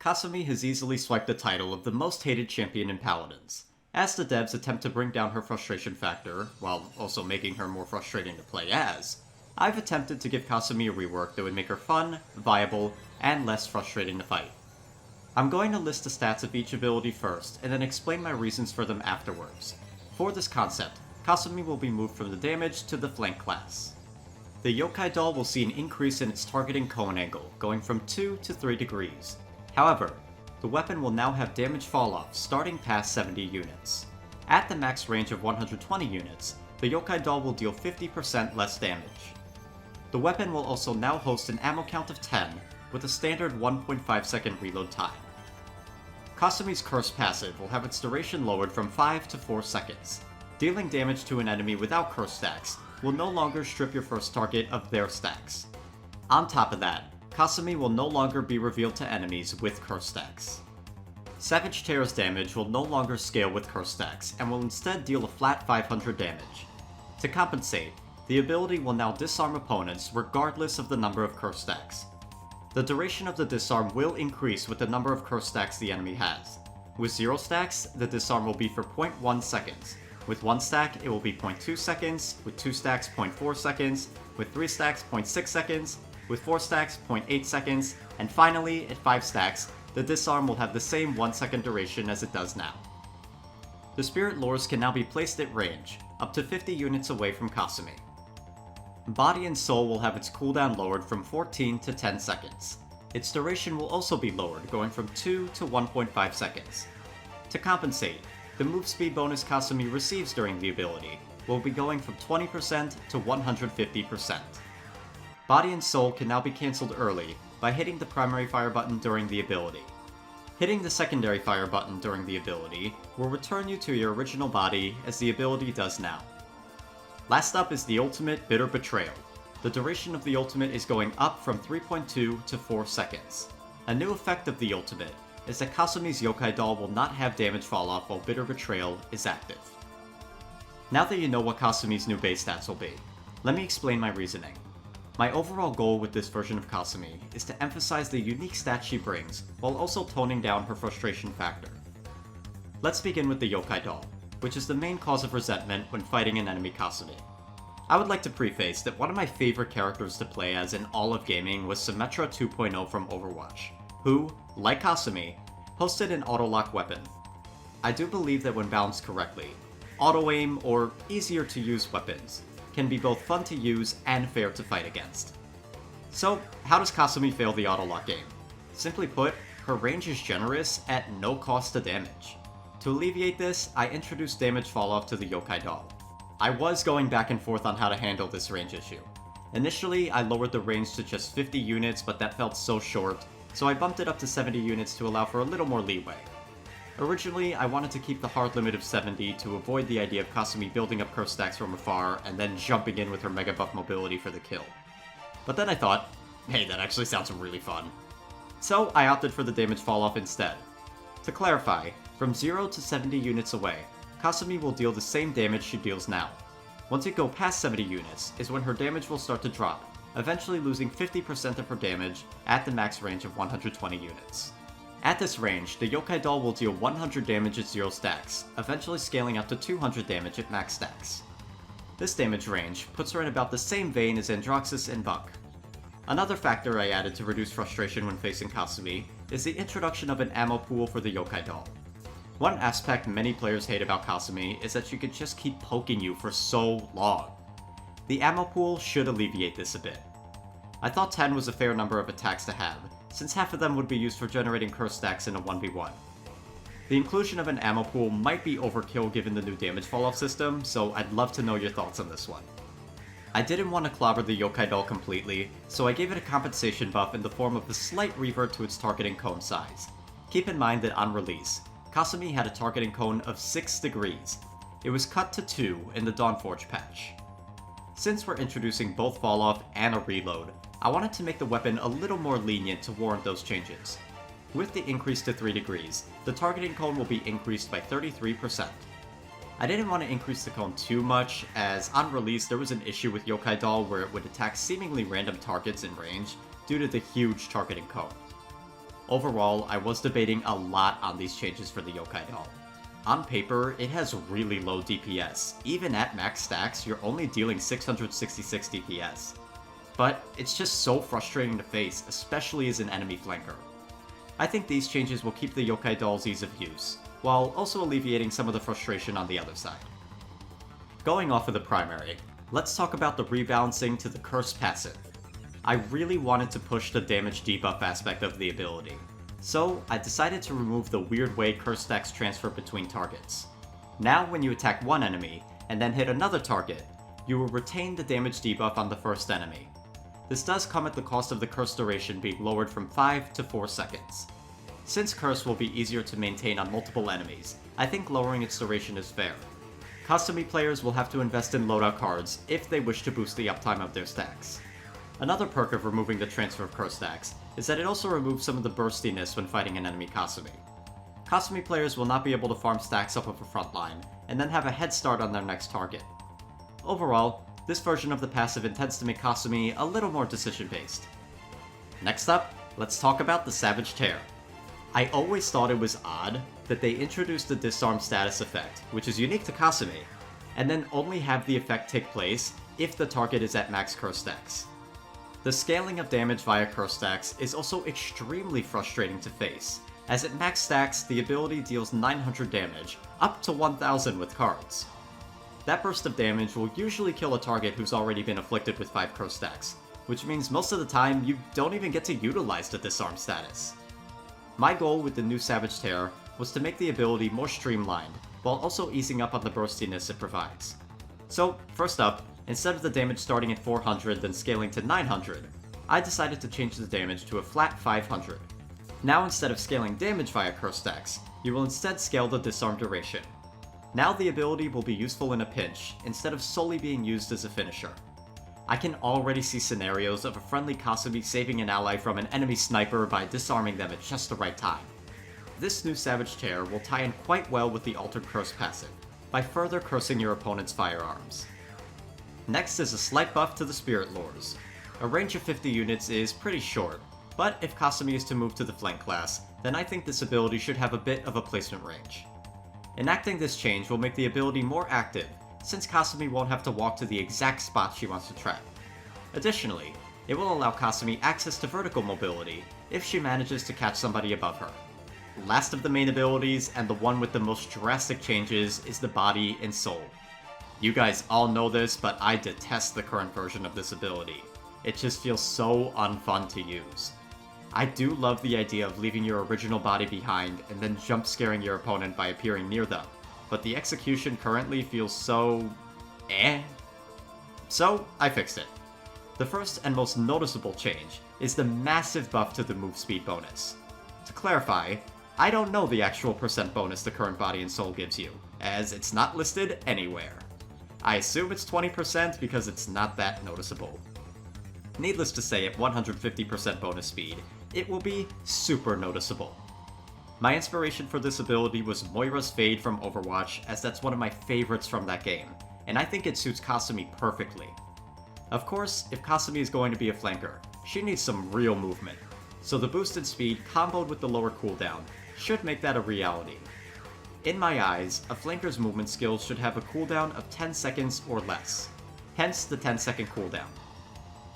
Kasumi has easily swiped the title of the most hated champion in Paladins. As the devs attempt to bring down her frustration factor, while also making her more frustrating to play as, I've attempted to give Kasumi a rework that would make her fun, viable, and less frustrating to fight. I'm going to list the stats of each ability first, and then explain my reasons for them afterwards. For this concept, Kasumi will be moved from the damage to the flank class. The Yokai Doll will see an increase in its targeting cone angle, going from 2 to 3 degrees. However, the weapon will now have damage falloff starting past 70 units. At the max range of 120 units, the Yokai Doll will deal 50% less damage. The weapon will also now host an ammo count of 10, with a standard 1.5 second reload time. Kasumi's Curse passive will have its duration lowered from 5 to 4 seconds. Dealing damage to an enemy without curse stacks will no longer strip your first target of their stacks. On top of that, Kasumi will no longer be revealed to enemies with curse stacks. Savage Tear's damage will no longer scale with curse stacks, and will instead deal a flat 500 damage. To compensate, the ability will now disarm opponents regardless of the number of curse stacks. The duration of the disarm will increase with the number of curse stacks the enemy has. With 0 stacks, the disarm will be for 0.1 seconds. With 1 stack, it will be 0.2 seconds, with 2 stacks 0.4 seconds, with 3 stacks 0.6 seconds, with 4 stacks 0.8 seconds, and finally, at 5 stacks, the disarm will have the same 1 second duration as it does now. The Spirit Lures can now be placed at range, up to 50 units away from Kasumi. Body and Soul will have its cooldown lowered from 14 to 10 seconds. Its duration will also be lowered, going from 2 to 1.5 seconds. To compensate, the move speed bonus Kasumi receives during the ability will be going from 20% to 150%. Body and Soul can now be cancelled early by hitting the primary fire button during the ability. Hitting the secondary fire button during the ability will return you to your original body as the ability does now. Last up is the ultimate Bitter Betrayal. The duration of the ultimate is going up from 3.2 to 4 seconds. A new effect of the ultimate is that Kasumi's Yokai Doll will not have damage falloff while Bitter Betrayal is active. Now that you know what Kasumi's new base stats will be, let me explain my reasoning. My overall goal with this version of Kasumi is to emphasize the unique stats she brings, while also toning down her frustration factor. Let's begin with the Yokai Doll, which is the main cause of resentment when fighting an enemy Kasumi. I would like to preface that one of my favorite characters to play as in all of gaming was Symmetra 2.0 from Overwatch, who, like Kasumi, posted an auto-lock weapon. I do believe that when balanced correctly, auto-aim or easier to use weapons can be both fun to use and fair to fight against. So, how does Kasumi fail the auto-lock game? Simply put, her range is generous at no cost to damage. To alleviate this, I introduced damage falloff to the Yokai Doll. I was going back and forth on how to handle this range issue. Initially, I lowered the range to just 50 units, but that felt so short, so I bumped it up to 70 units to allow for a little more leeway. Originally, I wanted to keep the hard limit of 70 to avoid the idea of Kasumi building up curse stacks from afar and then jumping in with her mega buff mobility for the kill. But then I thought, hey, that actually sounds really fun. So I opted for the damage falloff instead. To clarify, from 0 to 70 units away, Kasumi will deal the same damage she deals now. Once you go past 70 units is when her damage will start to drop, eventually losing 50% of her damage at the max range of 120 units. At this range, the Yokai Doll will deal 100 damage at 0 stacks, eventually scaling up to 200 damage at max stacks. This damage range puts her in about the same vein as Androxus and Bunk. Another factor I added to reduce frustration when facing Kasumi is the introduction of an ammo pool for the Yokai Doll. One aspect many players hate about Kasumi is that she could just keep poking you for so long. The ammo pool should alleviate this a bit. I thought 10 was a fair number of attacks to have, since half of them would be used for generating curse stacks in a 1v1. The inclusion of an ammo pool might be overkill given the new damage falloff system, so I'd love to know your thoughts on this one. I didn't want to clobber the Yokai Doll completely, so I gave it a compensation buff in the form of a slight revert to its targeting cone size. Keep in mind that on release, Kasumi had a targeting cone of 6 degrees. It was cut to 2 in the Dawnforge patch. Since we're introducing both falloff and a reload, I wanted to make the weapon a little more lenient to warrant those changes. With the increase to 3 degrees, the targeting cone will be increased by 33%. I didn't want to increase the cone too much, as on release there was an issue with Yokai Doll where it would attack seemingly random targets in range due to the huge targeting cone. Overall, I was debating a lot on these changes for the Yokai Doll. On paper, it has really low DPS. Even at max stacks, you're only dealing 666 DPS. But it's just so frustrating to face, especially as an enemy flanker. I think these changes will keep the Yokai Doll's ease of use, while also alleviating some of the frustration on the other side. Going off of the primary, let's talk about the rebalancing to the Curse passive. I really wanted to push the damage debuff aspect of the ability, so I decided to remove the weird way Curse stacks transfer between targets. Now when you attack one enemy, and then hit another target, you will retain the damage debuff on the first enemy. This does come at the cost of the Curse duration being lowered from 5 to 4 seconds. Since Curse will be easier to maintain on multiple enemies, I think lowering its duration is fair. Kasumi players will have to invest in loadout cards if they wish to boost the uptime of their stacks. Another perk of removing the transfer of Curse stacks is that it also removes some of the burstiness when fighting an enemy Kasumi. Kasumi players will not be able to farm stacks up of a front line, and then have a head start on their next target. Overall, this version of the passive intends to make Kasumi a little more decision-based. Next up, let's talk about the Savage Tear. I always thought it was odd that they introduced the disarm status effect, which is unique to Kasumi, and then only have the effect take place if the target is at max Curse stacks. The scaling of damage via Curse stacks is also extremely frustrating to face, as at max stacks the ability deals 900 damage, up to 1000 with cards. That burst of damage will usually kill a target who's already been afflicted with 5 Curse stacks, which means most of the time you don't even get to utilize the disarm status. My goal with the new Savage Tear was to make the ability more streamlined, while also easing up on the burstiness it provides. So, first up, instead of the damage starting at 400 then scaling to 900, I decided to change the damage to a flat 500. Now instead of scaling damage via Curse stacks, you will instead scale the disarm duration. Now the ability will be useful in a pinch, instead of solely being used as a finisher. I can already see scenarios of a friendly Kasumi saving an ally from an enemy sniper by disarming them at just the right time. This new Savage Tear will tie in quite well with the Altered Curse passive, by further cursing your opponent's firearms. Next is a slight buff to the Spirit Lures. A range of 50 units is pretty short, but if Kasumi is to move to the flank class, then I think this ability should have a bit of a placement range. Enacting this change will make the ability more active, since Kasumi won't have to walk to the exact spot she wants to trap. Additionally, it will allow Kasumi access to vertical mobility if she manages to catch somebody above her. Last of the main abilities, and the one with the most drastic changes, is the Body and Soul. You guys all know this, but I detest the current version of this ability. It just feels so unfun to use. I do love the idea of leaving your original body behind and then jump scaring your opponent by appearing near them, but the execution currently feels so... So, I fixed it. The first and most noticeable change is the massive buff to the move speed bonus. To clarify, I don't know the actual percent bonus the current Body and Soul gives you, as it's not listed anywhere. I assume it's 20% because it's not that noticeable. Needless to say, at 150% bonus speed, it will be super noticeable. My inspiration for this ability was Moira's Fade from Overwatch, as that's one of my favorites from that game, and I think it suits Kasumi perfectly. Of course, if Kasumi is going to be a flanker, she needs some real movement, so the boosted speed comboed with the lower cooldown should make that a reality. In my eyes, a flanker's movement skills should have a cooldown of 10 seconds or less, hence the 10-second cooldown.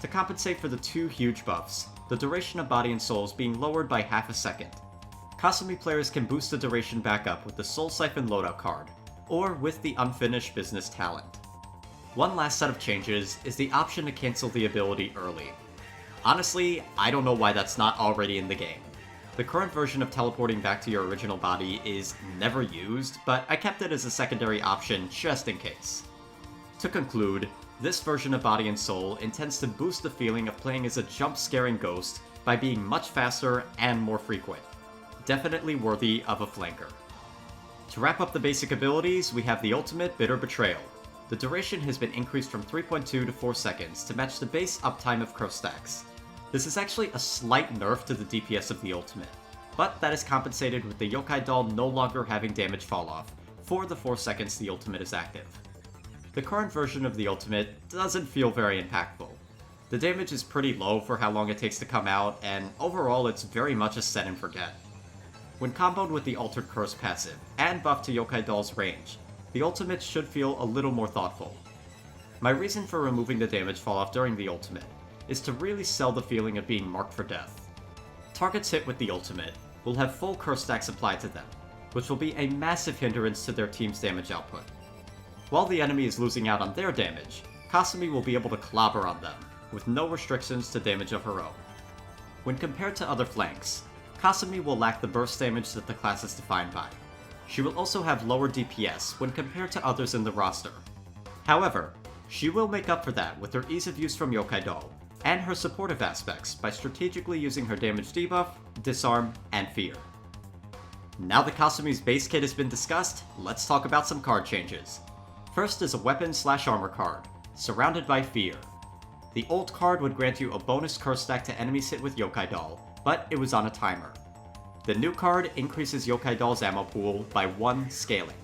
To compensate for the two huge buffs, the duration of Body and Soul is being lowered by half a second. Kasumi players can boost the duration back up with the Soul Siphon loadout card, or with the Unfinished Business talent. One last set of changes is the option to cancel the ability early. Honestly, I don't know why that's not already in the game. The current version of teleporting back to your original body is never used, but I kept it as a secondary option just in case. To conclude, this version of Body and Soul intends to boost the feeling of playing as a jump-scaring ghost by being much faster and more frequent. Definitely worthy of a flanker. To wrap up the basic abilities, we have the ultimate Bitter Betrayal. The duration has been increased from 3.2 to 4 seconds to match the base uptime of Curse stacks. This is actually a slight nerf to the DPS of the ultimate, but that is compensated with the Yokai Doll no longer having damage fall off, for the 4 seconds the ultimate is active. The current version of the ultimate doesn't feel very impactful. The damage is pretty low for how long it takes to come out, and overall it's very much a set and forget. When comboed with the Altered Curse passive, and buffed to Yokai Doll's range, the ultimate should feel a little more thoughtful. My reason for removing the damage falloff during the ultimate is to really sell the feeling of being marked for death. Targets hit with the ultimate will have full curse stacks applied to them, which will be a massive hindrance to their team's damage output. While the enemy is losing out on their damage, Kasumi will be able to clobber on them, with no restrictions to damage of her own. When compared to other flanks, Kasumi will lack the burst damage that the class is defined by. She will also have lower DPS when compared to others in the roster. However, she will make up for that with her ease of use from Yokai Doll, and her supportive aspects by strategically using her damage debuff, disarm, and fear. Now that Kasumi's base kit has been discussed, let's talk about some card changes. First is a weapon/armor card, Surrounded by Fear. The old card would grant you a bonus curse stack to enemies hit with Yokai Doll, but it was on a timer. The new card increases Yokai Doll's ammo pool by 1 scaling.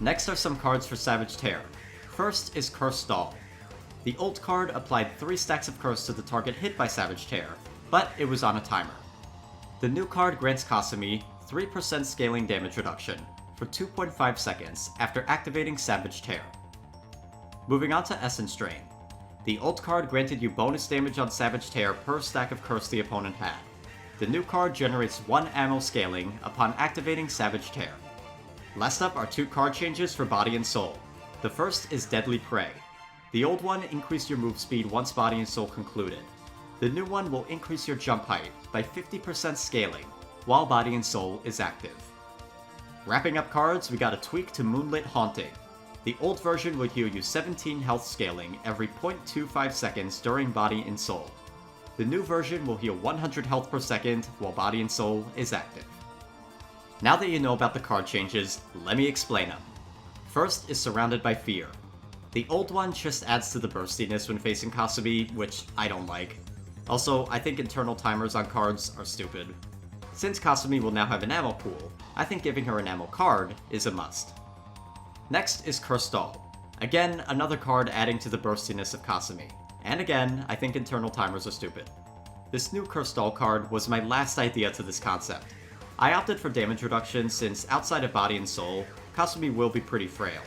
Next are some cards for Savage Tear. First is Cursed Doll. The old card applied 3 stacks of curse to the target hit by Savage Tear, but it was on a timer. The new card grants Kasumi 3% scaling damage reduction for 2.5 seconds after activating Savage Tear. Moving on to Essence Drain. The old card granted you bonus damage on Savage Tear per stack of curse the opponent had. The new card generates 1 ammo scaling upon activating Savage Tear. Last up are 2 card changes for Body and Soul. The first is Deadly Prey. The old one increased your move speed once Body and Soul concluded. The new one will increase your jump height by 50% scaling, while Body and Soul is active. Wrapping up cards, we got a tweak to Moonlit Haunting. The old version would heal you 17 health scaling every 0.25 seconds during Body and Soul. The new version will heal 100 health per second while Body and Soul is active. Now that you know about the card changes, let me explain them. First is Surrounded by Fear. The old one just adds to the burstiness when facing Kasumi, which I don't like. Also, I think internal timers on cards are stupid. Since Kasumi will now have an ammo pool, I think giving her an ammo card is a must. Next is Cursed Doll. Again, another card adding to the burstiness of Kasumi. And again, I think internal timers are stupid. This new Cursed Doll card was my last idea to this concept. I opted for damage reduction since outside of Body and Soul, Kasumi will be pretty frail.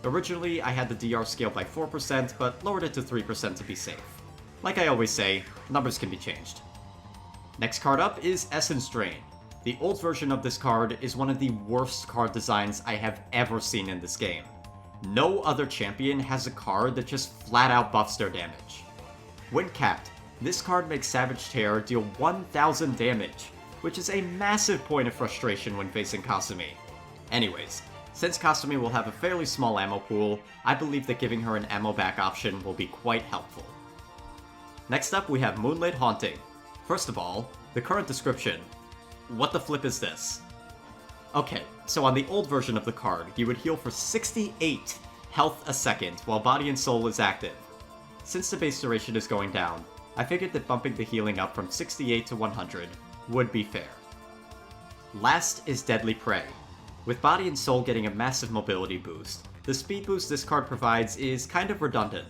Originally, I had the DR scale by 4%, but lowered it to 3% to be safe. Like I always say, numbers can be changed. Next card up is Essence Drain. The old version of this card is one of the worst card designs I have ever seen in this game. No other champion has a card that just flat out buffs their damage. When capped, this card makes Savage Tear deal 1000 damage, which is a massive point of frustration when facing Kasumi. Anyways, since Kasumi will have a fairly small ammo pool, I believe that giving her an ammo back option will be quite helpful. Next up we have Moonlit Haunting. First of all, the current description. What the flip is this? Okay, so on the old version of the card, you would heal for 68 health a second while Body and Soul is active. Since the base duration is going down, I figured that bumping the healing up from 68 to 100 would be fair. Last is Deadly Prey. With Body and Soul getting a massive mobility boost, the speed boost this card provides is kind of redundant.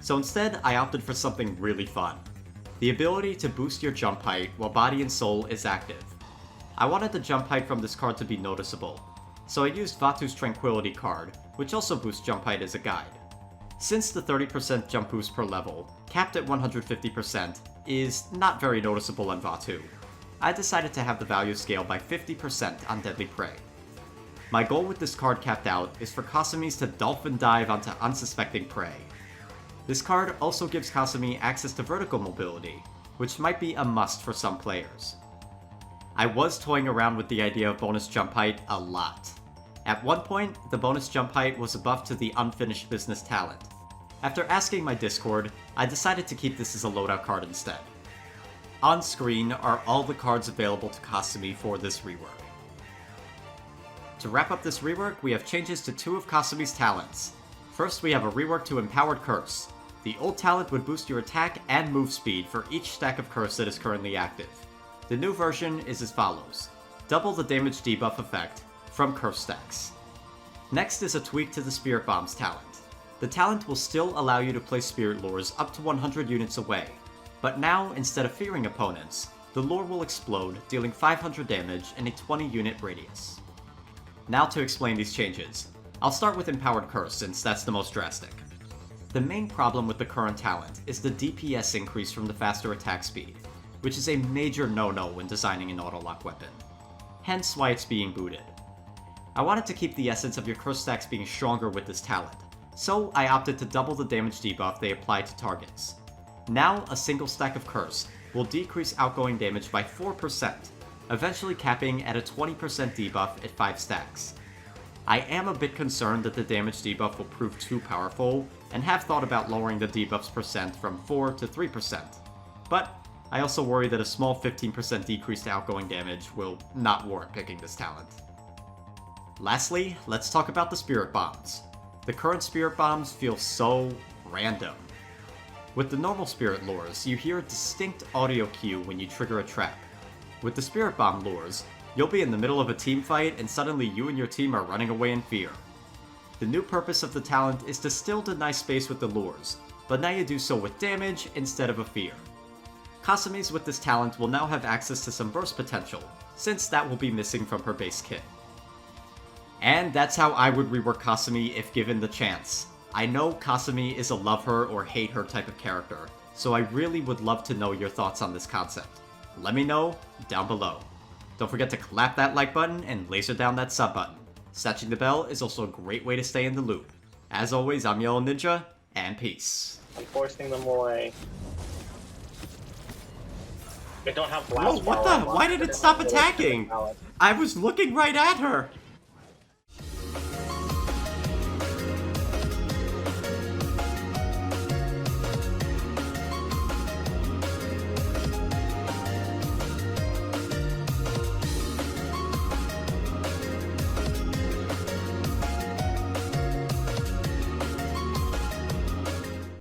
So instead, I opted for something really fun. The ability to boost your jump height while Body and Soul is active. I wanted the jump height from this card to be noticeable, so I used Vatu's Tranquility card, which also boosts jump height as a guide. Since the 30% jump boost per level, capped at 150%, is not very noticeable on Vatu, I decided to have the value scale by 50% on Deadly Prey. My goal with this card capped out is for Kasumi's to dolphin dive onto unsuspecting prey. This card also gives Kasumi access to vertical mobility, which might be a must for some players. I was toying around with the idea of bonus jump height a lot. At one point, the bonus jump height was a buff to the Unfinished Business talent. After asking my Discord, I decided to keep this as a loadout card instead. On screen are all the cards available to Kasumi for this rework. To wrap up this rework, we have changes to 2 of Kasumi's talents. First, we have a rework to Empowered Curse. The old talent would boost your attack and move speed for each stack of curse that is currently active. The new version is as follows. Double the damage debuff effect from curse stacks. Next is a tweak to the Spirit Bomb's talent. The talent will still allow you to place Spirit Lures up to 100 units away, but now, instead of fearing opponents, the lure will explode, dealing 500 damage in a 20-unit radius. Now to explain these changes. I'll start with Empowered Curse since that's the most drastic. The main problem with the current talent is the DPS increase from the faster attack speed, which is a major no-no when designing an auto-lock weapon. Hence why it's being booted. I wanted to keep the essence of your curse stacks being stronger with this talent, so I opted to double the damage debuff they apply to targets. Now, a single stack of curse will decrease outgoing damage by 4%, eventually capping at a 20% debuff at 5 stacks. I am a bit concerned that the damage debuff will prove too powerful, and have thought about lowering the debuff's percent from 4 to 3%, but I also worry that a small 15% decrease to outgoing damage will not warrant picking this talent. Lastly, let's talk about the Spirit Bombs. The current Spirit Bombs feel so random. With the normal Spirit Lures, you hear a distinct audio cue when you trigger a trap. With the Spirit Bomb Lures, you'll be in the middle of a team fight and suddenly you and your team are running away in fear. The new purpose of the talent is to still deny space with the lures, but now you do so with damage instead of a fear. Kasumi's with this talent will now have access to some burst potential, since that will be missing from her base kit. And that's how I would rework Kasumi if given the chance. I know Kasumi is a love her or hate her type of character, so I really would love to know your thoughts on this concept. Let me know down below. Don't forget to clap that like button and laser down that sub button. Snatching the bell is also a great way to stay in the loop. As always, I'm YellowNinja, and peace. I'm forcing them away. They don't have blast. Whoa, what the? Why did it stop attacking? I was looking right at her!